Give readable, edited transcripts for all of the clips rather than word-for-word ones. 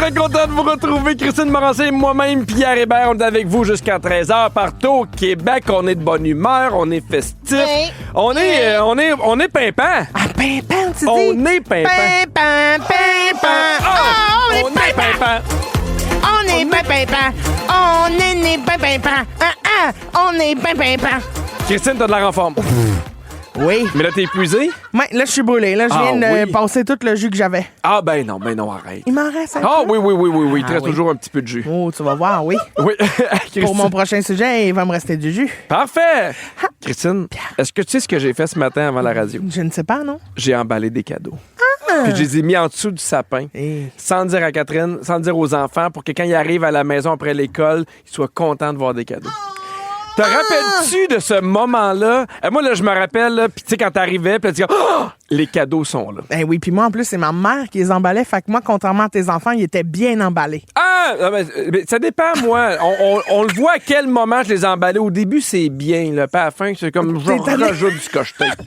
Très content de vous retrouver, Christine Morancy et moi-même, Pierre Hébert. On est avec vous jusqu'à 13h partout au Québec. On est de bonne humeur, on est festif. Oui. On est pimpant. Ah, pimpant, tu dis? On est pimpant. Pimpant. Oh, on est pimpant. On est pimpant. On est pimpant. On est pimpant. Christine, t'as de l'air en forme. Oui. Mais là, t'es épuisé? Ouais, là, je suis brûlé. Là, je viens de passer tout le jus que j'avais. Ah, ben non, arrête. Il m'en reste un Ah, peu. oui. Il te reste toujours un petit peu de jus. Oh, tu vas voir, oui. Oui. Pour mon prochain sujet, il va me rester du jus. Parfait. Christine, est-ce que tu sais ce que j'ai fait ce matin avant la radio? Je ne sais pas, non? J'ai emballé des cadeaux. Puis je les ai mis en dessous du sapin, sans dire à Catherine, sans dire aux enfants, pour que quand ils arrivent à la maison après l'école, ils soient contents de voir des cadeaux. Te rappelles-tu de ce moment-là? Moi, là, je me rappelle, puis tu sais, quand t'arrivais, puis tu dis, oh, les cadeaux sont là. Ben oui, puis moi, en plus, c'est ma mère qui les emballait. Fait que moi, contrairement à tes enfants, ils étaient bien emballés. Ah! Mais ça dépend, moi. On le voit à quel moment je les ai emballés. Au début, c'est bien, là. Puis à la fin, c'est comme, je rajoute du scotch tape.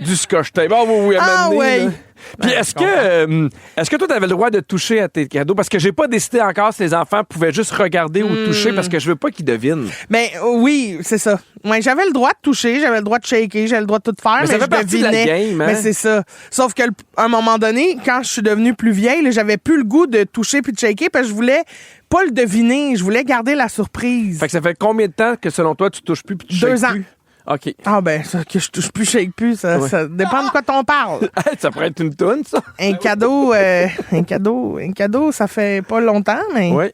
Du scotch tape. Ah oui, à Ah m'amener, ouais. là. Puis est-ce que toi, t'avais le droit de toucher à tes cadeaux? Parce que j'ai pas décidé encore si les enfants pouvaient juste regarder ou toucher parce que je veux pas qu'ils devinent. Mais oui, c'est ça. Ouais, j'avais le droit de toucher, j'avais le droit de shaker, j'avais le droit de tout faire, mais ça fait je partie de la devinais. game, hein? Mais c'est ça. Sauf que à un moment donné, quand je suis devenue plus vieille, là, j'avais plus le goût de toucher puis de shaker parce que je voulais pas le deviner, je voulais garder la surprise. Fait que ça fait combien de temps que selon toi, tu touches plus puis tu 2 shakes ans. plus? OK. Ah ben, ça, que je touche plus, shake plus, ça dépend de quoi t'en parles. Ça pourrait être une toune, ça. Un cadeau, ça fait pas longtemps, mais Oui.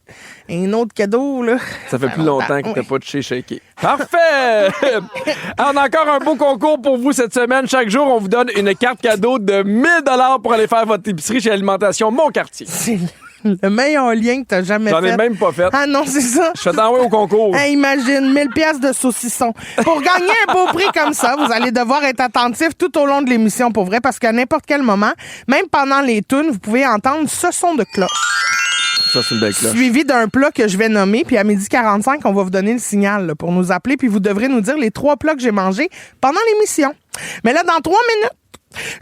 un autre cadeau, là. Ça fait plus longtemps que t'as oui. pas touché shaké. Parfait! Alors, on a encore un beau concours pour vous cette semaine. Chaque jour, on vous donne une carte cadeau de 1 000 pour aller faire votre épicerie chez Alimentation Mon Quartier. C'est le meilleur lien que t'as jamais fait. J'en ai même pas fait. Ah non, c'est ça. Je fais t'envoyer au concours. Hey, imagine, 1000 pièces de saucisson. Pour gagner un beau prix comme ça, vous allez devoir être attentif tout au long de l'émission, pour vrai, parce qu'à n'importe quel moment, même pendant les tunes, vous pouvez entendre ce son de cloche. Ça, c'est une belle cloche. Suivi d'un plat que je vais nommer, puis à 12h45, on va vous donner le signal là, pour nous appeler, puis vous devrez nous dire les 3 plats que j'ai mangés pendant l'émission. Mais là, dans 3 minutes,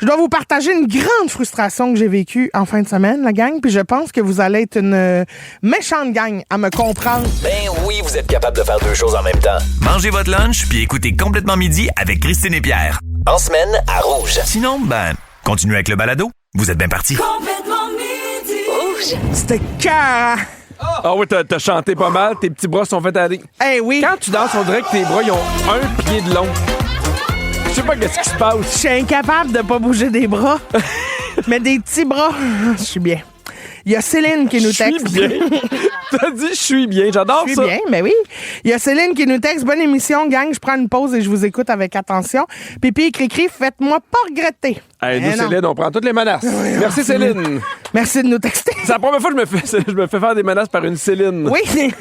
je dois vous partager une grande frustration que j'ai vécue en fin de semaine, la gang, puis je pense que vous allez être une méchante gang à me comprendre. Ben oui, vous êtes capable de faire 2 choses en même temps. Mangez votre lunch puis écoutez Complètement Midi avec Christine et Pierre. En semaine, à Rouge. Sinon, continuez avec le balado. Vous êtes bien partis. Complètement midi. Rouge. C'était cœur. Ah oui, t'as chanté pas mal. Tes petits bras sont fait aller. Eh oui. Quand tu danses, on dirait que tes bras, ils ont 1 pied de long. Je sais pas qu'est-ce qui se passe. Je suis incapable de pas bouger des bras. Mais des petits bras, je suis bien. Il y a Céline qui nous texte. Je suis bien. T'as dit je suis bien. J'adore ça. Je suis bien, mais oui. Il y a Céline qui nous texte. Bonne émission, gang. Je prends une pause et je vous écoute avec attention. Pipi et Cricri, faites-moi pas regretter. Hey, nous, Eh non. Céline, on prend toutes les menaces. Merci, Céline. Merci de nous texter. C'est la première fois que je me fais faire des menaces par une Céline. Oui,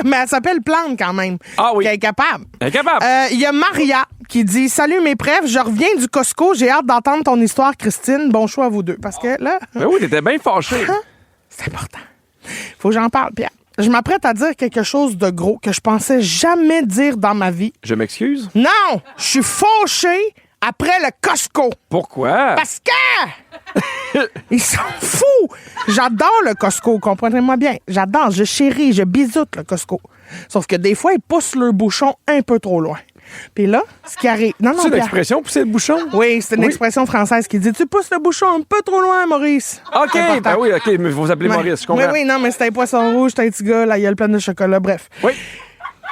mais elle s'appelle Plante quand même. Ah oui. Qu'elle est capable. Incapable. Il y a Maria qui dit « Salut mes preuves, je reviens du Costco. J'ai hâte d'entendre ton histoire, Christine. Bon choix à vous deux. » Parce que là... Ben oui, t'étais bien fâché. C'est important. Faut que j'en parle, Pierre. Je m'apprête à dire quelque chose de gros que je pensais jamais dire dans ma vie. Je m'excuse. Non! Je suis fauchée après le Costco. Pourquoi? Parce que... Ils sont fous! J'adore le Costco, comprenez-moi bien. J'adore, je chéris, je bisoute le Costco. Sauf que des fois, ils poussent leur bouchon un peu trop loin. Puis là, ce qui arrive... Non, C'est une Pierre. expression, pousser le bouchon? Oui, c'est une expression française qui dit « Tu pousses le bouchon un peu trop loin, Maurice. » OK, C'est important. ben oui, OK, mais vous appelez Ouais. Maurice, je comprends. Oui, non, mais c'est un poisson rouge, c'est un petit gars, la gueule pleine de chocolat, bref. Oui.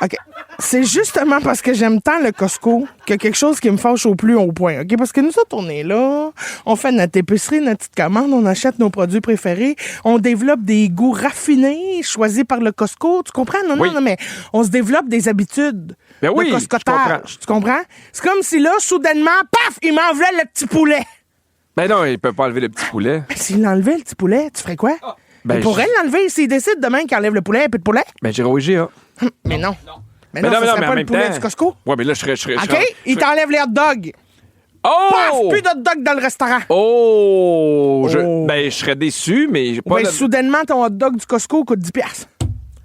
OK. C'est justement parce que j'aime tant le Costco qu'il y a quelque chose qui me fâche au plus haut point, OK? Parce que nous autres, on est là, on fait notre épicerie, notre petite commande, on achète nos produits préférés, on développe des goûts raffinés choisis par le Costco, tu comprends? Non, Oui. non, mais on se développe des habitudes Ben oui, de je coscotage, comprends. tu comprends? C'est comme si là, soudainement, paf, il m'enlevait le petit poulet. Ben non, il peut pas enlever le petit poulet. Ben, s'il enlevait le petit poulet, tu ferais quoi? Ben, il pourrait l'enlever s'il décide demain qu'il enlève le poulet, un peu de poulet. Ben j'irai au IGA. Mais non. Mais Ben non, non, ça mais serait en pas même le poulet temps- du Costco. Ouais, mais là, je serais. OK? Il t'enlève les hot dogs. Oh! Paf! Plus de hot dogs dans le restaurant. Oh! Oh. Ben, je serais déçu, mais j'ai pas Ben, de... soudainement, ton hot dog du Costco coûte 10$.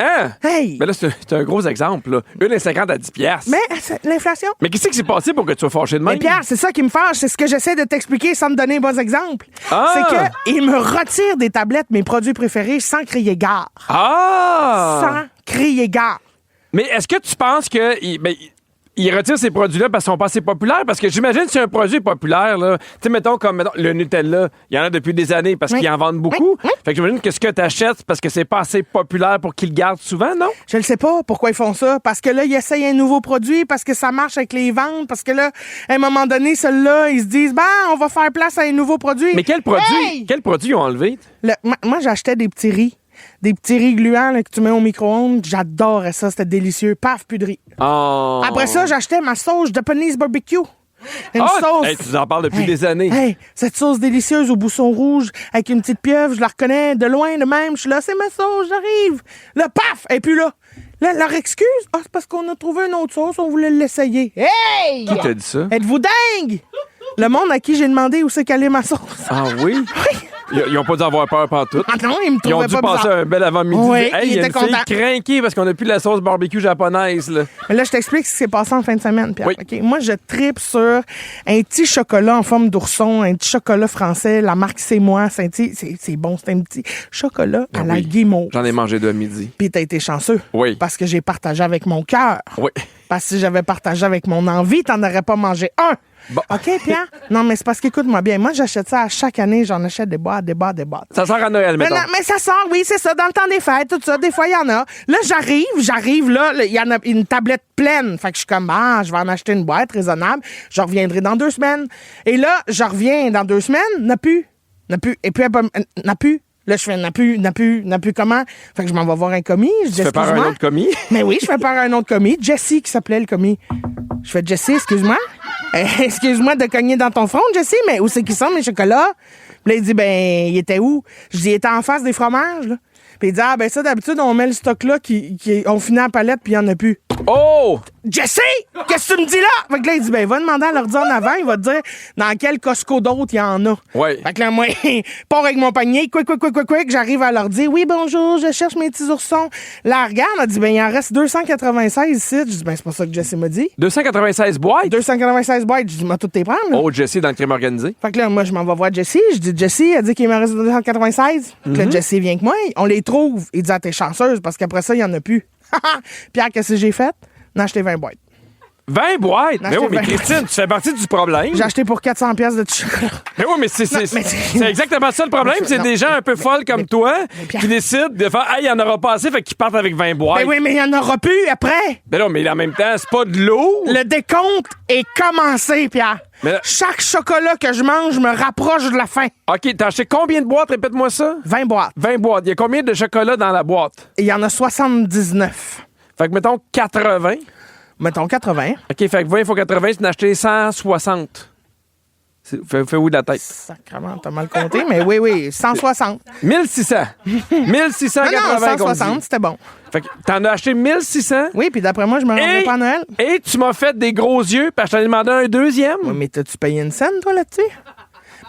Hein? Hey! Mais là, c'est un gros exemple, là. 1,50 à 10 piastres. Mais c'est l'inflation. Mais qu'est-ce qui s'est passé pour que tu sois fâché de même? Mais Pierre, c'est ça qui me fâche. C'est ce que j'essaie de t'expliquer sans me donner un bon exemple. Ah! C'est qu'il me retire des tablettes mes produits préférés sans crier gare. Ah! Sans crier gare. Mais est-ce que tu penses que... Il retire ces produits-là parce qu'ils sont pas assez populaires? Parce que j'imagine si un produit est populaire, là, tu sais, mettons le Nutella, il y en a depuis des années parce qu'ils en vendent beaucoup. Fait que j'imagine que ce que tu achètes, parce que c'est pas assez populaire pour qu'ils le gardent souvent, non? Je le sais pas pourquoi ils font ça. Parce que là, ils essayent un nouveau produit, parce que ça marche avec les ventes, parce que là, à un moment donné, celui-là, ils se disent, on va faire place à un nouveau produit. Mais quel produit? Hey! Quel produit ils ont enlevé? Moi, j'achetais des petits riz. Des petits riz gluants là, que tu mets au micro-ondes. J'adorais ça, c'était délicieux. Paf, plus de riz. Oh. Après ça, j'achetais ma sauce Japanese barbecue. Une sauce. Hey, tu en parles depuis des années. Hey, cette sauce délicieuse au bousson rouge avec une petite pieuvre, je la reconnais de loin de même. Je suis là, c'est ma sauce, j'arrive. Là, paf, et puis là, leur excuse, c'est parce qu'on a trouvé une autre sauce, on voulait l'essayer. Hey! Qui t'a dit ça? Êtes-vous dingue? Le monde à qui j'ai demandé où c'est qu'elle est ma sauce. Ah oui? Ils ont pas dû avoir peur pantoute. Ah non, ils me trouvaient Ils ont dû pas passer bizarre. un bel avant-midi. Oui, Hey, ils il y a étaient une fille contents. crinquée parce qu'on a plus de la sauce barbecue japonaise, là. Mais là, je t'explique ce qui s'est passé en fin de semaine, Pierre. Oui. OK? Moi, je tripe sur un petit chocolat en forme d'ourson, un petit chocolat français. La marque C'est Moi. C'est bon, c'est un petit chocolat à la Oui. guimauve. J'en ai mangé deux à midi. Puis t'as été chanceux. Oui. Parce que j'ai partagé avec mon cœur. Oui. Parce que si j'avais partagé avec mon envie, t'en aurais pas mangé un. Bon. OK, Pierre? Non, mais c'est parce qu'écoute-moi bien. Moi, j'achète ça à chaque année. J'en achète des boîtes. Ça sort à Noël, Mais, mettons. non, mais ça sort, oui, c'est ça, dans le temps des fêtes, tout ça. Des fois, il y en a. Là, j'arrive, là, il y en a une tablette pleine. Fait que je suis comme, je vais en acheter une boîte raisonnable. Je reviendrai dans 2 semaines. Et là, je reviens dans 2 semaines, n'a plus. Et puis, n'a plus. Là, je fais, n'a plus comment? Fait que je m'en vais voir un commis. Je dis, Tu fais par un excuse-moi. autre commis? Mais oui, je fais par un autre commis. Jessie, qui s'appelait le commis. Je fais, Jessie, excuse-moi. Excuse-moi de cogner dans ton front, Jessie, mais où c'est qu'ils sont, mes chocolats? Puis là, il dit, il était où? Je dis, il était en face des fromages, là. Puis il dit, ça, d'habitude, on met le stock là, on finit en palette, puis il n'y en a plus. Oh! Jessie! Qu'est-ce que tu me dis là? Fait que là, il dit, va demander à l'ordi en avant, il va te dire dans quel Costco d'autre il y en a. Ouais. Fait que là, moi, pars avec mon panier, quick, j'arrive à l'ordi. Oui, bonjour, je cherche mes petits oursons. Là, regarde, elle dit, il en reste 296 ici. Je dis, c'est pas ça que Jessie m'a dit. 296 boîtes? 296 boîtes. Je dis, tout tes prendre, là. Oh, Jessie dans le crime organisé. Fait que là, moi, je m'en vais voir Jessie. Je dis, Jessie, elle dit qu'il me reste 296. Puis là, Jessie vient que moi. On les trouve. Il dit, t'es chanceuse parce qu'après ça, il n'y en a plus. Pierre, qu'est-ce que j'ai fait? N'ai acheté 20 boîtes. 20 boîtes? Non, Mais oui, je mais fais 20 Christine, tu fais partie du problème. J'ai acheté pour 400 pièces de chocolat. Mais oui, mais c'est exactement ça le problème. C'est Non, des gens un peu folles comme toi Pierre- qui décident de faire « il y en aura pas assez », fait qu'ils partent avec 20 boîtes. Ben oui, mais il n'y en aura plus après. Mais non, mais en même temps, c'est pas de l'eau. Le décompte est commencé, Pierre. Mais là- Chaque chocolat que je mange me rapproche de la fin. OK, t'as acheté combien de boîtes? Répète-moi ça. 20 boîtes. 20 boîtes. Il y a combien de chocolat dans la boîte? Il y en a 79. Fait que mettons 80. Mettons 80. OK, fait que 20 fois 80, tu en as acheté 160. Fais où de la tête? Sacrement, t'as mal compté, mais oui, 160. 1600. 1680 Non, qu'on 160, dit. c'était bon. Fait que t'en as acheté 1600. Oui, puis d'après moi, je me rendrai pas à Noël. Et tu m'as fait des gros yeux, parce que je t'en ai demandé un deuxième. Oui, mais t'as-tu payé une scène, toi, là-dessus?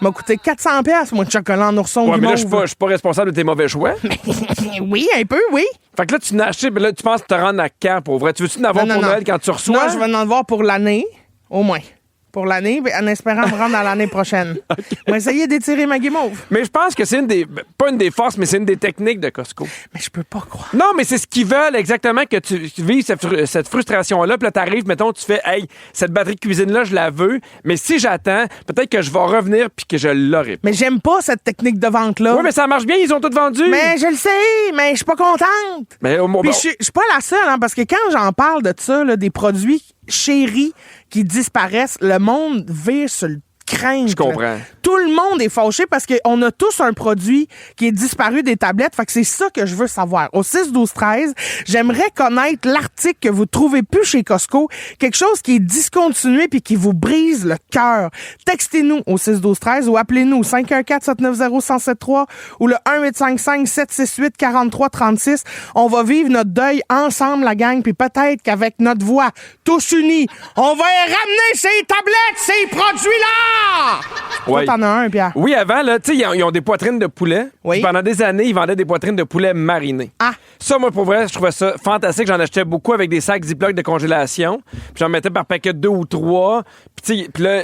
M'a coûté 400 pièces moi, de chocolat en ourson Ouais, mais là, je guimauve. suis pas responsable de tes mauvais choix. Oui, un peu, oui. Fait que là, tu n'as acheté, mais là, tu penses te rendre à quand, pour vrai? Tu veux-tu en avoir Non, pour non, Noël non. quand tu reçois? Non, je vais en avoir pour l'année, au moins. Pour l'année, en espérant me rendre à l'année prochaine. On va essayer d'étirer ma guimauve. Mais je pense que c'est pas une des forces, mais c'est une des techniques de Costco. Mais je peux pas croire. Non, mais c'est ce qu'ils veulent exactement, que tu vives cette frustration-là. Puis là, t'arrives, mettons, tu fais, hey, cette batterie de cuisine-là, je la veux, mais si j'attends, peut-être que je vais revenir puis que je l'aurai. Mais j'aime pas cette technique de vente-là. Oui, mais ça marche bien, ils ont tout vendu. Mais je le sais, mais je suis pas contente. Mais au Puis je suis pas la seule, hein, parce que quand j'en parle de ça, là, des produits chéris qui disparaissent, le monde vire sur le crainte. Je comprends. Tout le monde est fâché parce qu'on a tous un produit qui est disparu des tablettes. Fait que c'est ça que je veux savoir. Au 6-12-13, j'aimerais connaître l'article que vous trouvez plus chez Costco. Quelque chose qui est discontinué puis qui vous brise le cœur. Textez-nous au 6-12-13 ou appelez-nous au 514-790-1073 ou le 1-855-768-4336. On va vivre notre deuil ensemble, la gang, puis peut-être qu'avec notre voix, tous unis, on va ramener ces tablettes, ces produits-là! Ouais. Toi, t'en as un, Pierre. Oui, avant, là, tu sais, ils ont des poitrines de poulet. Oui. Puis pendant des années, ils vendaient des poitrines de poulet marinées. Ah. Ça, moi, pour vrai, je trouvais ça fantastique. J'en achetais beaucoup avec des sacs Ziploc de congélation. Puis j'en mettais par paquet de 2 ou 3. Puis, tu sais, puis là,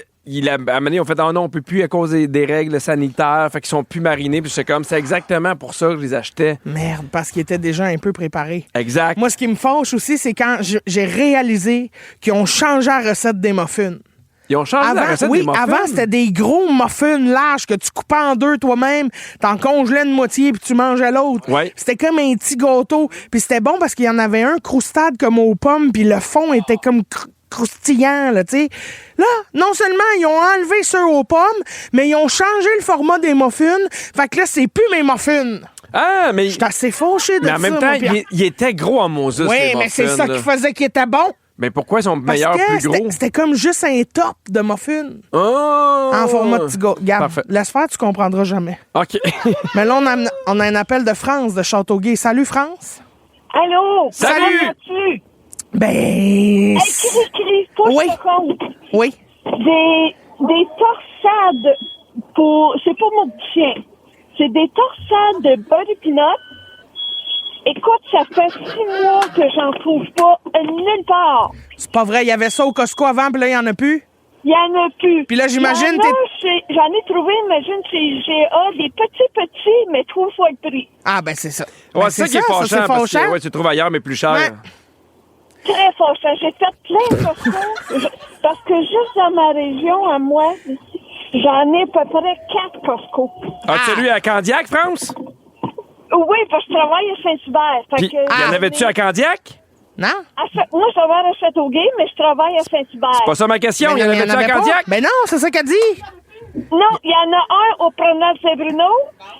à un moment donné, on fait « Ah non, on peut plus à cause des règles sanitaires. » Fait qu'ils sont plus marinés. Puis c'est comme, c'est exactement pour ça que je les achetais. Merde, parce qu'ils étaient déjà un peu préparés. Exact. Moi, ce qui me fâche aussi, c'est quand j'ai réalisé qu'ils ont changé la recette des muffins. Ils ont changé la recette des muffins. Avant, c'était des gros muffins larges que tu coupais en deux toi-même, t'en congelais une moitié puis tu mangeais l'autre. Ouais. C'était comme un petit gâteau. Puis c'était bon parce qu'il y en avait un croustade comme aux pommes, puis le fond était comme croustillant, là, tu sais. Là, non seulement ils ont enlevé ceux aux pommes, mais ils ont changé le format des muffins. Fait que là, c'est plus mes muffins. Ah, mais... J'étais assez fauché de ça. Mais en même temps, mon Pierre. il était gros en Moses. Oui, les mais c'est muffins, ça là. qui faisait qu'ils étaient bons. Mais pourquoi ils sont Parce meilleurs, que plus gros? c'était comme juste un top de muffins. Oh! En format petit gars. Regarde, Parfait. laisse faire, tu comprendras jamais. OK. Mais là, on a un appel de France, de Châteauguay. Salut, France. Allô? Salut! Comment vas-tu? Ben... Hey, cri, faut Oui. que je te compte. Oui. Des torsades pour... C'est pas mon petit chien. C'est des torsades de beurre d'épinot. Écoute, ça fait 6 mois que j'en trouve pas nulle part. C'est pas vrai, il y avait ça au Costco avant, puis là, il y en a plus. Il y en a plus. Puis là, j'imagine Il y en a j'en ai trouvé, imagine, chez GA, des petits, mais 3 fois le prix. Ah, ben c'est ça. Ouais, Ben, c'est ça qui est fâchant, c'est parce que ouais, tu le trouves ailleurs, mais plus cher. Ouais. Très fâchant. J'ai fait plein de Costco. Parce que juste dans ma région, à moi, j'en ai à peu près 4 Costco. Ah, celui à Candiac, France? Oui, parce que je travaille à Saint-Hubert. Fait Puis, que y en j'en avait-tu ai- à Candiac? Non? Moi, je travaille à Châteauguay, mais je travaille à Saint-Hubert. C'est pas ça ma question. Mais Y en il y en avait-tu à avait pas. Candiac? Ben non, c'est ça qu'elle dit. Non, il y en a un au Promenade Saint-Bruno.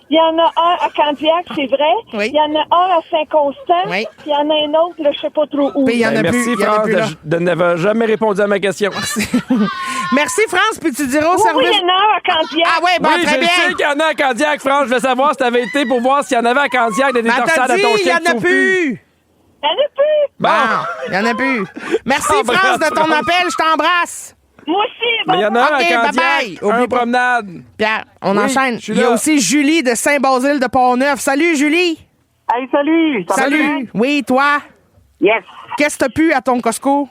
Il y en a un à Candiac, c'est vrai. Oui. Il y en a un à Saint-Constant. Oui. Puis il y en a un autre, là, je sais pas trop où. Puis il y en a Ben, plus. merci, Il y en a France, plus là. de n'avoir jamais répondu à ma question. Merci, France, puis tu diras au Oui, service... il y en a un à Candiac. Ah ouais, bon, Oui, très je bien. sais qu'il y en a à Candiac, France. Je voulais savoir si t'avais été pour voir s'il y en avait à Candiac des Mais elle torsades t'a à dit, ton il y chien. en a plus. Il y en a plus. Bon. Bon, il y en a plus. Merci, Embrasse, France, de ton France. appel. Je t'embrasse. Moi aussi. Mais il y en a un OK, à Candiac, bye-bye. un Oublie pas. promenade. Pierre, on Oui, enchaîne. je suis Il y a là. aussi Julie de Saint-Basile de Pont-Neuf. Salut, Julie. Hey, salut! Ça va bien? Salut. Oui, toi. Yes! Qu'est-ce que t'as pu à ton Costco?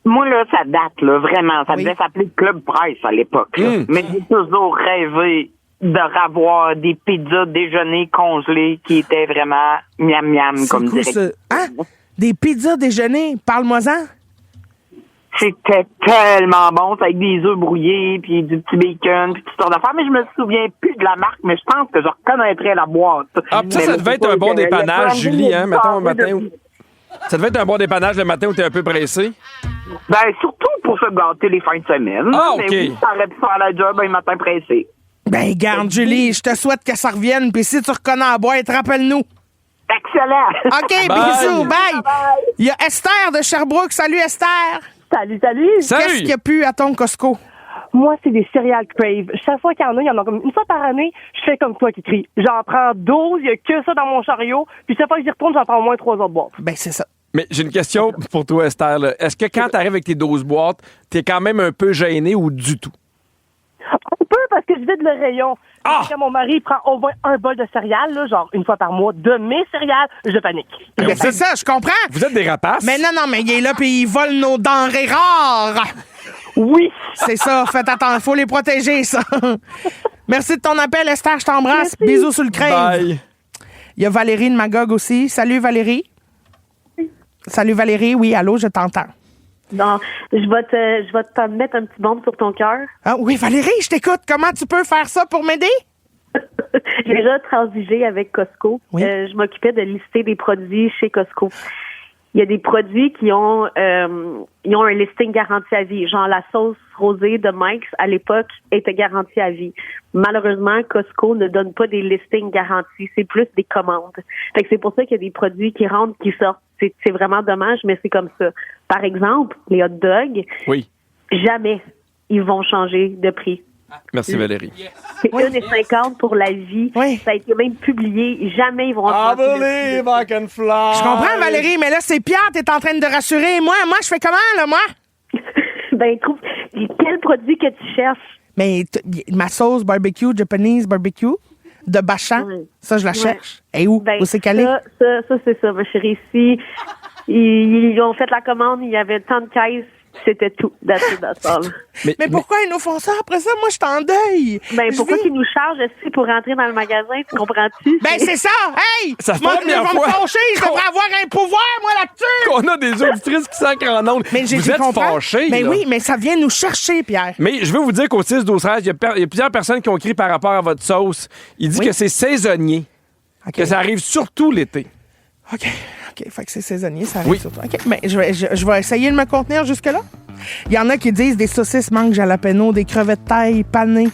Moi, là, ça date, là, vraiment. Ça Oui. devait s'appeler Club Price à l'époque. là. Mais j'ai toujours rêvé de revoir des pizzas déjeuner congelées qui étaient vraiment miam-miam, comme quoi dirait. ça? Hein? Des pizzas déjeuner? Parle-moi-en. C'était tellement bon, c'est avec des œufs brouillés, puis du petit bacon, puis toutes sortes d'affaires. Mais je me souviens plus de la marque, mais je pense que je reconnaîtrais la boîte. Ah, pis ça Mais devait le- être un bon le- dépannage, le- Julie, hein, mettons, un matin. de- Ça devait être un bon dépannage le matin où t'es un peu pressé. Ben, surtout pour se gâter les fins de semaine. Ah, Mais OK. oui, ça aurait pu faire la job un matin pressé. Ben, garde, Julie, je te souhaite que ça revienne. Puis si tu reconnais la boîte, rappelle-nous. Excellent! OK, Bye. bisous, bye. Il y a Esther de Sherbrooke. Salut, Esther. Salut, salut! Qu'est-ce Salut! qu'il y a pu à ton Costco? Moi, c'est des céréales Crave. Chaque fois qu'il y en a, il y en a comme une fois par année, je fais comme toi qui crie. J'en prends 12, il y a que ça dans mon chariot, puis chaque fois que j'y retourne, j'en prends au moins 3 autres boîtes. Ben, c'est ça. Mais j'ai une question pour toi, Esther. là. Est-ce que quand t'arrives avec tes 12 boîtes, t'es quand même un peu gêné ou du tout? Un peu parce que je vide le rayon. Ah! Quand mon mari prend au moins un bol de céréales, là, genre une fois par mois, de mes céréales, je panique. Ben, c'est ça, je comprends. Vous êtes des rapaces? Mais non, mais il est là puis il vole nos denrées rares. Oui! C'est ça, faites attention, faut les protéger, ça. Merci de ton appel, Esther, je t'embrasse. Merci. Bisous sur le crème. Bye. Il y a Valérie de Magog aussi. Salut, Valérie. Salut, Valérie. Oui, allô, je t'entends. Non, je vais te mettre un petit bombe sur ton cœur. Ah, oui, Valérie, je t'écoute. Comment tu peux faire ça pour m'aider? J'ai déjà transigé avec Costco. Oui. Je m'occupais de lister des produits chez Costco. Il y a des produits qui ont un listing garanti à vie. Genre la sauce rosée de Mike's, à l'époque, était garantie à vie. Malheureusement, Costco ne donne pas des listings garantis. C'est plus des commandes. Fait que c'est pour ça qu'il y a des produits qui rentrent, qui sortent. C'est vraiment dommage, mais c'est comme ça. Par exemple, les hot dogs, Oui. jamais ils vont changer de prix. Merci, Valérie. C'est 1,50 pour la vie. Oui. Ça a été même publié. Jamais ils vont augmenter le prix. I can fly. Je comprends, Valérie, mais là, c'est Pierre, t'es en train de rassurer. Moi, je fais comment, là, moi? Ben, trouve quel produit que tu cherches. Mais ma sauce barbecue, Japanese barbecue, de Bachan, ça, je la cherche. Et où? Où c'est calé? Ça, c'est ça, ma chérie. Ici, ils ont fait la commande, il y avait tant de caisses. C'était tout. That's all. Mais pourquoi ils nous font ça? Après ça, moi, je suis en deuil. Pourquoi qu'ils nous chargent aussi pour rentrer dans le magasin? Tu comprends-tu? C'est ça! Hey! Ça fait moi, la première je vais fois me fâcher. Je devrais avoir un pouvoir, moi, là-dessus! On a des auditrices qui sacrent en ondes. Mais vous êtes fâchés, Mais là. oui, mais ça vient nous chercher, Pierre. Mais je veux vous dire qu'au 6-12-13, il y a plusieurs personnes qui ont écrit par rapport à votre sauce. Il dit que c'est saisonnier. Okay. Que ça arrive surtout l'été. OK. Fait que c'est saisonnier, ça arrive surtout. OK. Mais je vais essayer de me contenir jusque-là. Il y en a qui disent des saucisses mangue jalapeno, des crevettes taille panées.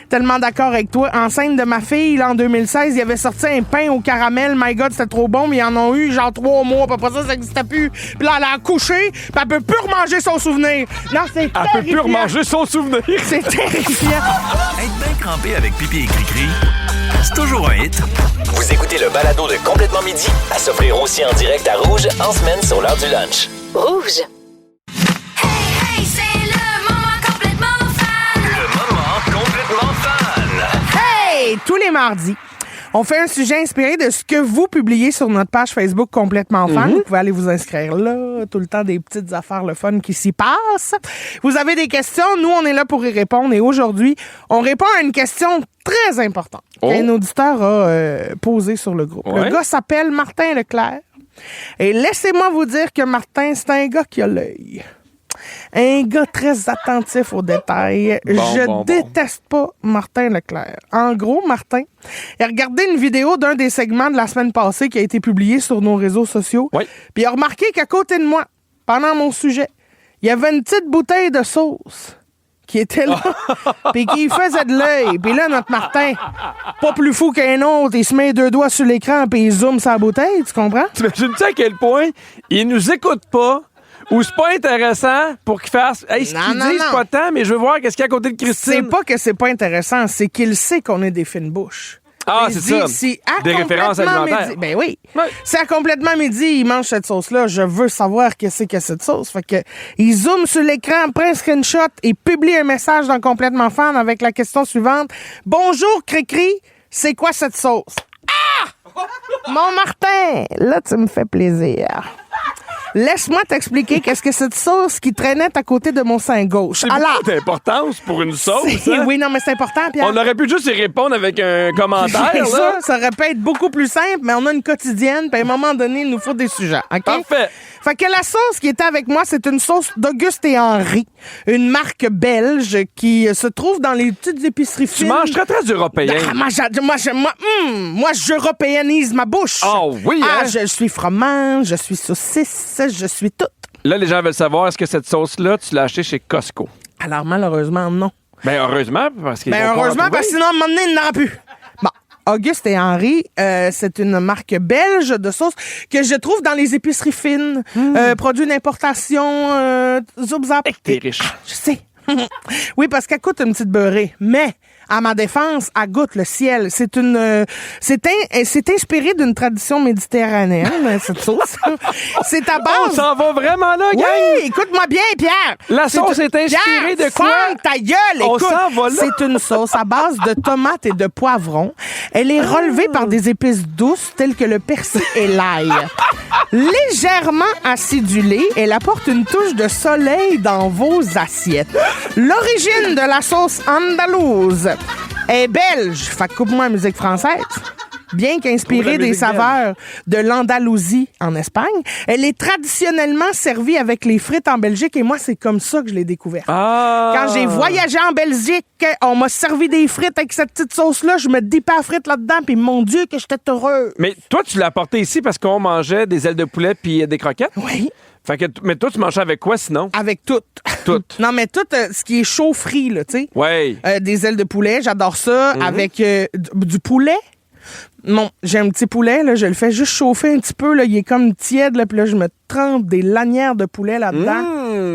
Tellement d'accord avec toi. Enceinte de ma fille, là, en 2016, il avait sorti un pain au caramel. My God, c'était trop bon, mais ils en ont eu genre 3 mois. Puis après ça n'existait plus. Puis là, elle a accouché, puis elle peut plus remanger son souvenir. Non, c'est terrifiant. Elle peut plus remanger son souvenir. C'est terrifiant. Être bien crampé avec pipi et cri-cri, c'est toujours un hit. Vous écoutez le balado de Complètement Midi, à s'offrir aussi en direct à Rouge en semaine sur l'heure du lunch. Rouge. Hey, c'est le moment complètement fan. Le moment complètement fan. Hey! Tous les mardis, on fait un sujet inspiré de ce que vous publiez sur notre page Facebook Complètement Fan. Vous pouvez aller vous inscrire là. Tout le temps, des petites affaires le fun qui s'y passent. Vous avez des questions. Nous, on est là pour y répondre. Et aujourd'hui, on répond à une question très importante qu'un auditeur a posée sur le groupe. Ouais. Le gars s'appelle Martin Leclerc. Et laissez-moi vous dire que Martin, c'est un gars qui a l'œil. Un gars très attentif aux détails. Je déteste pas Martin Leclerc. En gros, Martin, il a regardé une vidéo d'un des segments de la semaine passée qui a été publié sur nos réseaux sociaux. Oui. Puis il a remarqué qu'à côté de moi, pendant mon sujet, il y avait une petite bouteille de sauce qui était là, puis qui faisait de l'œil. Puis là, notre Martin, pas plus fou qu'un autre, il se met 2 doigts sur l'écran puis il zoome sa bouteille, tu comprends? T'imagines-tu à quel point il nous écoute pas ou c'est pas intéressant pour qu'il fasse « Hey, ce qu'il dit, c'est pas tant, mais je veux voir qu'est-ce qu'il y a à côté de Christine. » C'est pas que c'est pas intéressant, c'est qu'il sait qu'on est des fines bouches. Ah, Il c'est dit, ça. si à Des références complètement alimentaires. midi- ben oui. Ouais. Si à complètement midi, il mange cette sauce-là, je veux savoir qu'est-ce que cette sauce. Fait que, il zoome sur l'écran, prend un screenshot et publie un message dans Complètement Fan avec la question suivante. Bonjour, Cricri, c'est quoi cette sauce? Ah! Mon Martin, là, tu me fais plaisir. Laisse-moi t'expliquer qu'est-ce que cette sauce qui traînait à côté de mon sein gauche. C'est beaucoup d'importance pour une sauce. Hein? Oui, non, mais c'est important, Pierre. On aurait pu juste y répondre avec un commentaire. Là. Ça aurait pu être beaucoup plus simple, mais on a une quotidienne, puis à un moment donné, il nous faut des sujets. OK? Parfait. Fait que la sauce qui était avec moi, c'est une sauce d'Auguste et Henri, une marque belge qui se trouve dans les petites épiceries Tu fines. manges très, très européen. Ah, moi, j'européanise ma bouche. Oh oui, hein? Ah, je suis fromage, je suis saucisse, je suis tout. Là, les gens veulent savoir, est-ce que cette sauce-là, tu l'as achetée chez Costco? Alors, malheureusement, non. Ben heureusement, parce qu'ils vont pas en Heureusement, trouver. parce que sinon, à un moment donné, il n'en aura plus. Bon, Auguste et Henri, c'est une marque belge de sauce que je trouve dans les épiceries fines, produits d'importation, zoup-zap. T'es riche. Je sais. Oui, parce qu'elle coûte une petite beurrée, mais à ma défense, elle goûte le ciel. C'est inspiré d'une tradition méditerranéenne, cette sauce. C'est à base. On s'en va vraiment là, gang! Oui, écoute-moi bien, Pierre. La sauce est inspirée Pierre, de quoi? ferme ta gueule, On écoute. s'en va là. C'est une sauce à base de tomates et de poivrons. Elle est relevée par des épices douces telles que le persil et l'ail. Légèrement acidulée, elle apporte une touche de soleil dans vos assiettes. L'origine de la sauce andalouse est belge. Fait que coupe-moi la musique française. Bien qu'inspirée des saveurs de l'Andalousie en Espagne, elle est traditionnellement servie avec les frites en Belgique et moi, c'est comme ça que je l'ai découvert. Ah! Quand j'ai voyagé en Belgique, on m'a servi des frites avec cette petite sauce-là, je me dépais à frites là-dedans, puis mon Dieu, que j'étais heureux. Mais toi, tu l'as apporté ici parce qu'on mangeait des ailes de poulet puis des croquettes? Oui. Fait que, mais toi, tu mangeais avec quoi sinon? Avec tout. Tout. Non, mais tout ce qui est chaud frit, là, tu sais. Ouais. Des ailes de poulet, j'adore ça. Avec du poulet. Non, j'ai un petit poulet, là, je le fais juste chauffer un petit peu, là, il est comme tiède, là, puis là, je me trempe des lanières de poulet là-dedans.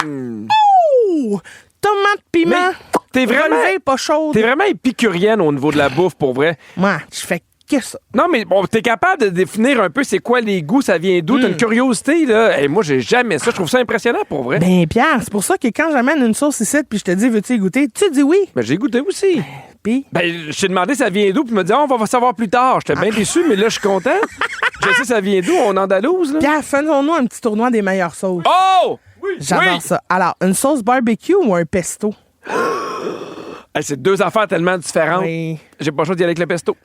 Ouh! Tomate, piment. Mais t'es vraiment- relevée, pas chaude. T'es vraiment épicurienne au niveau de la bouffe, pour vrai. Moi, je fais que ça. Non, mais bon, t'es capable de définir un peu c'est quoi les goûts, ça vient d'où. T'as une curiosité, là. Hey, moi, j'ai jamais ça. Je trouve ça impressionnant, pour vrai. Ben, Pierre, c'est pour ça que quand j'amène une sauce ici puis je te dis, veux-tu y goûter? Tu dis oui. Ben, j'ai goûté aussi. Puis? Ben, je t'ai demandé ça vient d'où, puis tu m'as dit, on va savoir plus tard. J'étais bien déçu, mais là, je suis content. Je sais ça vient d'où, on andalouse, là. Pierre, faisons-nous un petit tournoi des meilleures sauces. Oh! Oui! J'adore ça. Alors, une sauce barbecue ou un pesto? Hey, c'est deux affaires tellement différentes. Oui. J'ai pas le choix d'y aller avec le pesto.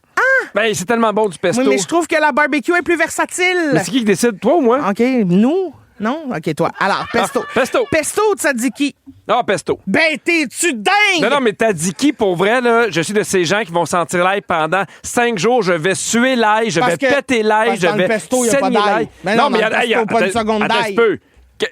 Ben, c'est tellement bon du pesto. Oui, mais je trouve que la barbecue est plus versatile. Mais c'est qui décide, toi ou moi? OK, nous? Non? OK, toi. Alors, pesto. Pesto. Pesto ou tzatziki? Ah, pesto. Ben, t'es-tu dingue? Non, mais t'as dit qui, pour vrai, là? Je suis de ces gens qui vont sentir l'ail pendant 5 jours. Je vais suer l'ail, je vais péter l'ail, je dans le vais pesto, y a pas saigner d'ail. l'ail. Mais non, dans le pesto, pas une seconde attends, d'ail.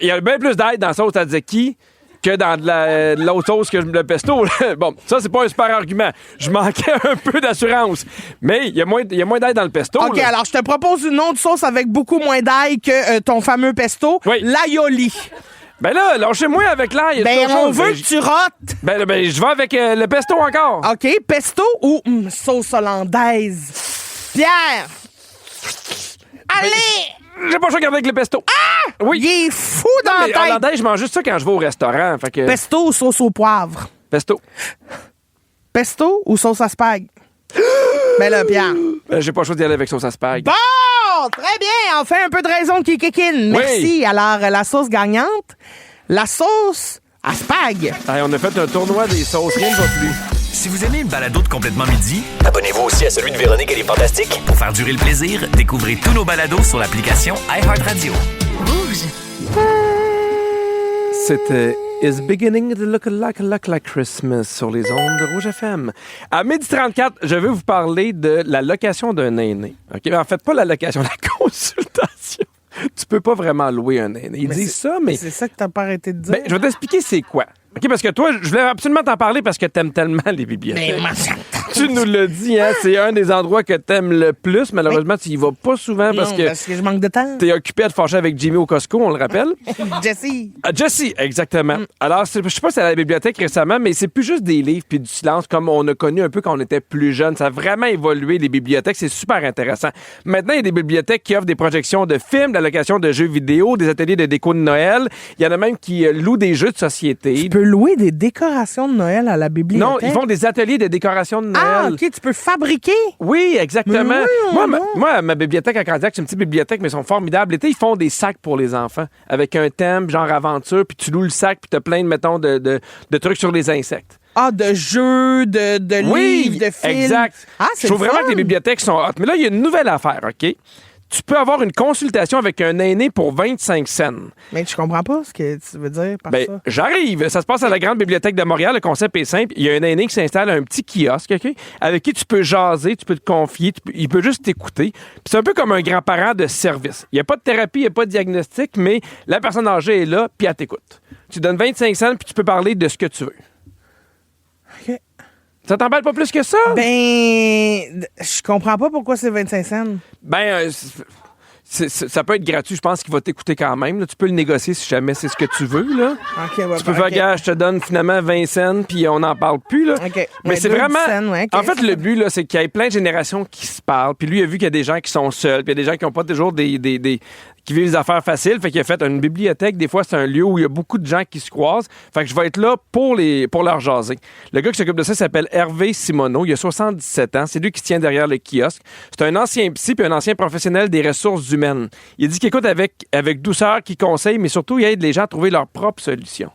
Il y a bien plus d'ail dans la sauce tzatziki que dans de l'autre sauce que le pesto. Bon, ça, c'est pas un super argument. Je manquais un peu d'assurance. Mais il y a moins d'ail dans le pesto. OK, là. alors je te propose une autre sauce avec beaucoup moins d'ail que ton fameux pesto. Oui. L'aioli. Ben là, lâchez-moi avec l'ail. Ben, on veut que tu rotes. Ben, je vais avec le pesto encore. OK, pesto ou sauce hollandaise? Pierre! Allez! J'ai pas le choix de garder avec le pesto. Ah! Oui. Il est fou dans la Mais tête. hollandais, je mange juste ça quand je vais au restaurant. Fait que... Pesto ou sauce au poivre? Pesto. Pesto ou sauce à spag? Ben là, Pierre. J'ai pas le choix d'y aller avec sauce à spag. Bon! Très bien! On fait un peu de raison qui kikine. Merci. Alors, la sauce gagnante, la sauce à spag. Hey, on a fait un tournoi des sauces, rien ne va plus. Si vous aimez le balado de Complètement Midi, Abonnez-vous aussi à celui de Véronique et les Fantastiques. pour faire durer le plaisir, découvrez tous nos balados sur l'application iHeartRadio. C'était It's Beginning to Look Like Christmas sur les ondes de Rouge FM. À 12h34, je vais vous parler de la location d'un aîné. OK? En fait, pas la location, la consultation. Tu peux pas vraiment louer un aîné. Ils disent ça, mais... C'est ça que t'as pas arrêté de dire? Ben, je vais t'expliquer c'est quoi. OK, parce que toi, je voulais absolument t'en parler parce que t'aimes tellement les bibliothèques. Ben, moi, Tu nous l'as dit, hein? C'est un des endroits que t'aimes le plus. Malheureusement, tu y vas pas souvent parce que je manque de temps. t'es occupé à te fâcher avec Jimmy au Costco, on le rappelle. Jessie. Ah, Jessie, exactement. Alors, je sais pas si c'est à la bibliothèque récemment, mais c'est plus juste des livres puis du silence comme on a connu un peu quand on était plus jeune. Ça a vraiment évolué, les bibliothèques. C'est super intéressant. Maintenant, il y a des bibliothèques qui offrent des projections de films, de la location de jeux vidéo, des ateliers de déco de Noël. Il y en a même qui louent des jeux de société. Tu peux louer des décorations de Noël à la bibliothèque? Non, ils font des ateliers de décoration de Noël. Ah, OK, tu peux fabriquer? Oui, exactement. Mais oui, Moi, ma bibliothèque à Candiac, c'est une petite bibliothèque, mais ils sont formidables. L'été, ils font des sacs pour les enfants avec un thème, genre aventure, puis tu loues le sac, puis t'as plein de, mettons, de trucs sur les insectes. Ah, de jeux, de livres, de films. Exact. Ah, Je trouve vraiment que les bibliothèques sont hot. Mais là, il y a une nouvelle affaire, OK? Tu peux avoir une consultation avec un aîné pour 25 cents. Mais je comprends pas ce que tu veux dire par ça. J'arrive. Ça se passe à la Grande Bibliothèque de Montréal. Le concept est simple. Il y a un aîné qui s'installe à un petit kiosque, OK? Avec qui tu peux jaser, tu peux te confier, il peut juste t'écouter. Puis c'est un peu comme un grand-parent de service. Il n'y a pas de thérapie, il n'y a pas de diagnostic, mais la personne âgée est là, puis elle t'écoute. Tu donnes 25 cents, puis tu peux parler de ce que tu veux. OK. Ça t'emballe pas plus que ça? Ben, je comprends pas pourquoi c'est 25 cents. Ben, ça peut être gratuit. Je pense qu'il va t'écouter quand même. Là. Tu peux le négocier si jamais c'est ce que tu veux. Là. Okay, ouais, tu peux faire, gars, je te donne finalement 20 cents, puis on n'en parle plus. Là. Okay. Mais c'est 2 vraiment... cents, ouais, En fait, le but, là, c'est qu'il y ait plein de générations qui se parlent. Puis lui, il a vu qu'il y a des gens qui sont seuls, puis il y a des gens qui n'ont pas toujours qui vivent des affaires faciles. Fait qu'il a fait une bibliothèque. Des fois, c'est un lieu où il y a beaucoup de gens qui se croisent. Fait que je vais être là pour leur jaser. Le gars qui s'occupe de ça s'appelle Hervé Simoneau. Il a 77 ans. C'est lui qui tient derrière le kiosque. C'est un ancien psy puis un ancien professionnel des ressources humaines. Il dit qu'il écoute avec douceur, qu'il conseille, mais surtout, il aide les gens à trouver leur propre solution.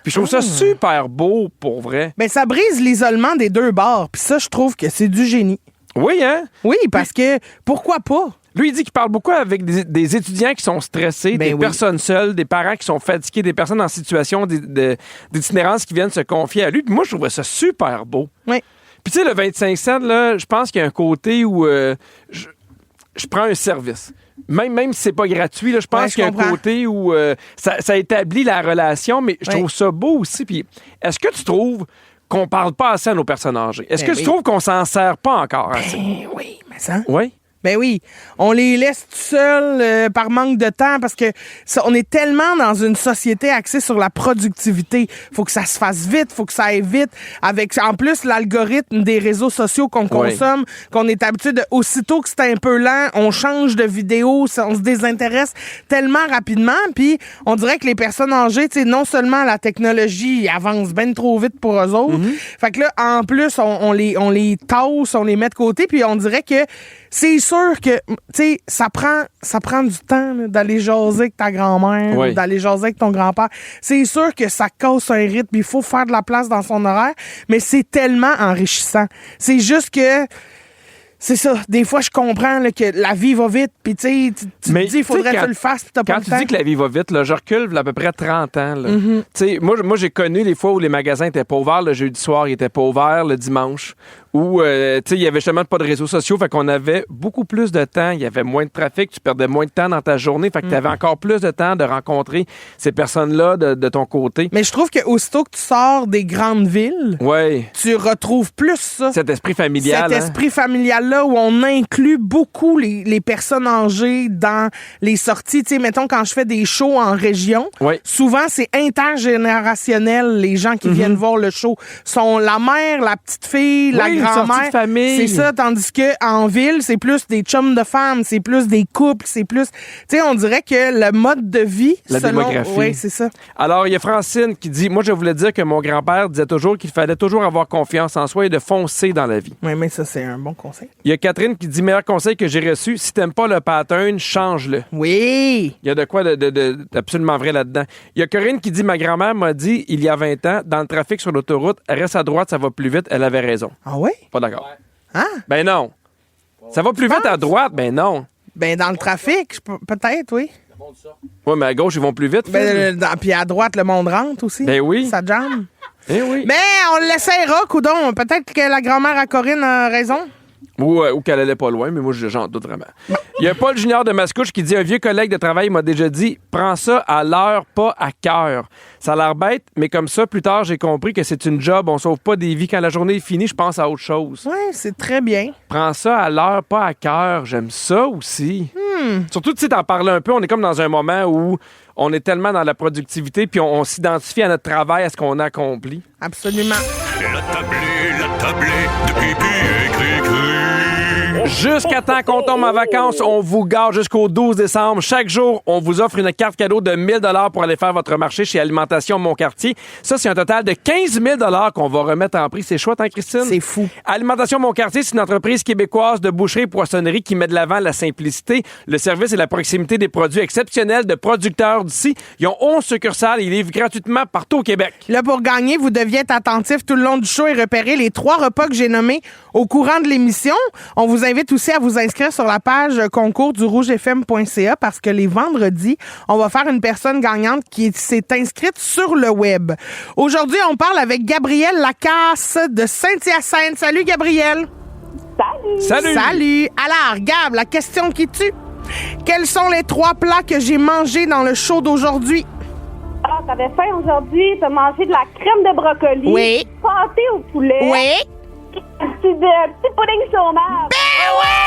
Puis je trouve ça super beau, pour vrai. Ben, ça brise l'isolement des deux bords. Puis ça, je trouve que c'est du génie. Oui, hein? Oui, parce que pourquoi pas? Lui, il dit qu'il parle beaucoup avec des étudiants qui sont stressés, des personnes seules, des parents qui sont fatigués, des personnes en situation d'itinérance qui viennent se confier à lui. Puis moi, je trouvais ça super beau. Oui. Puis tu sais, le 25 cents, là, je pense qu'il y a un côté où je prends un service. Même si c'est pas gratuit, là, je pense qu'il y a un côté où ça établit la relation, mais je trouve ça beau aussi. Puis est-ce que tu trouves qu'on parle pas assez à nos personnes âgées? Est-ce que tu trouves qu'on s'en sert pas encore assez? Oui, mais ça... Oui? Ben oui, on les laisse tout seuls par manque de temps parce que on est tellement dans une société axée sur la productivité. Faut que ça se fasse vite, faut que ça aille vite. Avec en plus l'algorithme des réseaux sociaux qu'on consomme, qu'on est habitué de aussitôt que c'est un peu lent, on change de vidéo, on se désintéresse tellement rapidement. Puis on dirait que les personnes âgées, tu sais, non seulement la technologie avance bien trop vite pour eux autres. Fait que là, en plus, on les tasse, on les met de côté, puis on dirait que c'est sûr que, tu sais, ça prend du temps là, d'aller jaser avec ta grand-mère, d'aller jaser avec ton grand-père. C'est sûr que ça casse un rythme, il faut faire de la place dans son horaire, mais c'est tellement enrichissant. C'est juste que, c'est ça, des fois, je comprends là, que la vie va vite, puis tu sais, tu te dis, il faudrait que tu le fasses, puis t'as pas le temps. Quand tu dis que la vie va vite, là, je recule à peu près 30 ans. Tu sais, moi, j'ai connu les fois où les magasins étaient pas ouverts le jeudi soir, ils étaient pas ouverts le dimanche, où, tu sais, il y avait justement pas de réseaux sociaux, fait qu'on avait beaucoup plus de temps, il y avait moins de trafic, tu perdais moins de temps dans ta journée, fait que tu avais encore plus de temps de rencontrer ces personnes-là de ton côté. Mais je trouve que aussitôt que tu sors des grandes villes, tu retrouves plus ça. Cet esprit familial. Cet esprit familial-là où on inclut beaucoup les personnes âgées dans les sorties. Tu sais, mettons, quand je fais des shows en région, souvent, c'est intergénérationnel, les gens qui viennent voir le show. Sont la mère, la petite fille, la grand-mère. C'est ça, tandis que en ville, c'est plus des chums de femmes, c'est plus des couples, c'est plus... Tu sais, on dirait que le mode de vie... La démographie. Oui, c'est ça. Alors, il y a Francine qui dit, moi, je voulais dire que mon grand-père disait toujours qu'il fallait toujours avoir confiance en soi et de foncer dans la vie. Oui, mais ça, c'est un bon conseil. Il y a Catherine qui dit, meilleur conseil que j'ai reçu, si t'aimes pas le pattern, change-le. Oui! Il y a de quoi d'absolument vrai là-dedans. Il y a Corinne qui dit, ma grand-mère m'a dit, il y a 20 ans, dans le trafic sur l'autoroute, reste à droite, ça va plus vite. Elle avait raison. Ah oui? Pas d'accord. Ah? Ben non. Ça va plus vite à droite? Ben non. Ben dans le trafic, peut-être, oui. Oui, mais à gauche, ils vont plus vite. Puis à droite, le monde rentre aussi. Ben oui. Ça jamme. Ben oui. Mais on l'essayera, coudon. Peut-être que la grand-mère à Corinne a raison. Ou qu'elle allait pas loin, mais moi, j'en doute vraiment. Il y a Paul Junior de Mascouche qui dit, un vieux collègue de travail m'a déjà dit, prends ça à l'heure, pas à cœur. Ça a l'air bête, mais comme ça, plus tard, j'ai compris que c'est une job. On sauve pas des vies. Quand la journée est finie, je pense à autre chose. Oui, c'est très bien. Prends ça à l'heure, pas à cœur. J'aime ça aussi. Surtout, tu sais, t'en parlais un peu. On est comme dans un moment où on est tellement dans la productivité, puis on s'identifie à notre travail, à ce qu'on a accompli. Absolument. La tablée de pipi écrit. Jusqu'à temps qu'on tombe en vacances, on vous garde jusqu'au 12 décembre. Chaque jour, on vous offre une carte cadeau de 1 000 pour aller faire votre marché chez Alimentation Moncartier. Ça, c'est un total de 15 000 qu'on va remettre en prix. C'est chouette, hein, Christine? C'est fou. Alimentation Moncartier, c'est une entreprise québécoise de boucherie et poissonnerie qui met de l'avant la simplicité, le service et la proximité des produits exceptionnels de producteurs d'ici. Ils ont 11 succursales et ils livrent gratuitement partout au Québec. Là, pour gagner, vous deviez être attentif tout le long du show et repérer les 3 repas que j'ai nommés au courant de l'émission. On vous invite aussi à vous inscrire sur la page concours du rougefm.ca parce que les vendredis, on va faire une personne gagnante qui s'est inscrite sur le web. Aujourd'hui, on parle avec Gabrielle Lacasse de Saint-Hyacinthe. Salut, Gabrielle. Salut. Salut. Alors, Gab, la question qui tue. Quels sont les 3 plats que j'ai mangés dans le show d'aujourd'hui? Ah, t'avais faim aujourd'hui, t'as mangé de la crème de brocoli. Oui. Pâté au poulet. Oui. Petit pudding saumage. Ben ouais!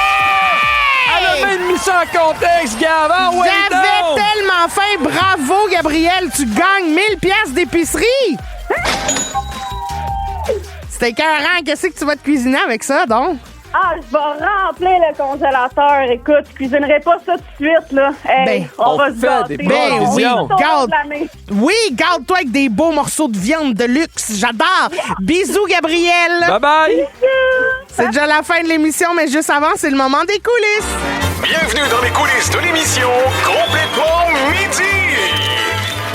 Elle a même mis ça en contexte, Gab. Ah, ouais, j'avais tellement faim. Bravo, Gabrielle. Tu gagnes 1000 pièces d'épicerie. C'était écœurant. Qu'est-ce que tu vas te cuisiner avec ça, donc? Ah, je vais remplir le congélateur. Écoute, je cuisinerai pas ça tout de suite, là. Hey, on va se gâter. Oui, garde-toi avec des beaux morceaux de viande de luxe. J'adore. Bisous, Gabrielle. Bye-bye. C'est déjà la fin de l'émission, mais juste avant, c'est le moment des coulisses. Bienvenue dans les coulisses de l'émission Complètement Midi.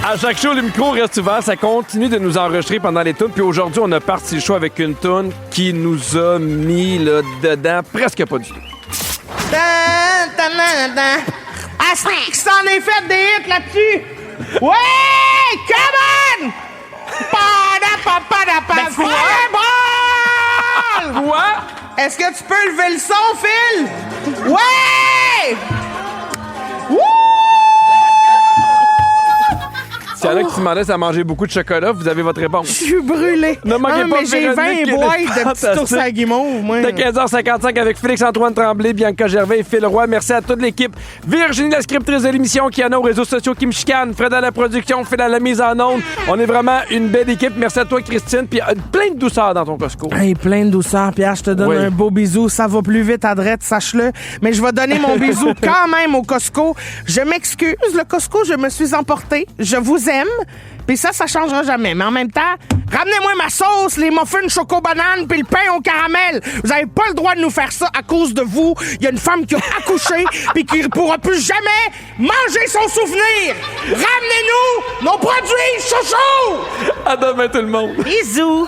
À chaque show, le micro reste ouvert. Ça continue de nous enregistrer pendant les tunes. Puis aujourd'hui, on a parti le show avec une tune qui nous a mis là, dedans presque pas du tout. Astrid qui s'en est fait des hits là-dessus. Ouais! Come on! Quoi? Est-ce que tu peux lever le son, Phil? Ouais! Wouh! S'il y en a qui se demandaient à manger beaucoup de chocolat, vous avez votre réponse. Je suis brûlée. Ne manquez pas mais j'ai 20 Véronique, boîtes elle est de petits tours à guimauve, moi. De 15h55 avec Félix-Antoine Tremblay, Bianca Gervais et Phil Roy. Merci à toute l'équipe. Virginie, la scriptrice de l'émission, qui en a aux réseaux sociaux, qui me chicane. Fred à la production, Phil à la mise en onde. On est vraiment une belle équipe. Merci à toi, Christine. Puis plein de douceur dans ton Costco. Hey, plein de douceur, Pierre. Je te donne un beau bisou. Ça va plus vite à drette, sache-le. Mais je vais donner mon bisou quand même au Costco. Je m'excuse, le Costco, je me suis emportée. Je vous aime. Puis ça changera jamais. Mais en même temps, ramenez-moi ma sauce, les muffins choco-banane puis le pain au caramel. Vous avez pas le droit de nous faire ça à cause de vous. Il y a une femme qui a accouché puis qui ne pourra plus jamais manger son souvenir. Ramenez-nous nos produits chouchous! À demain, tout le monde. Bisous!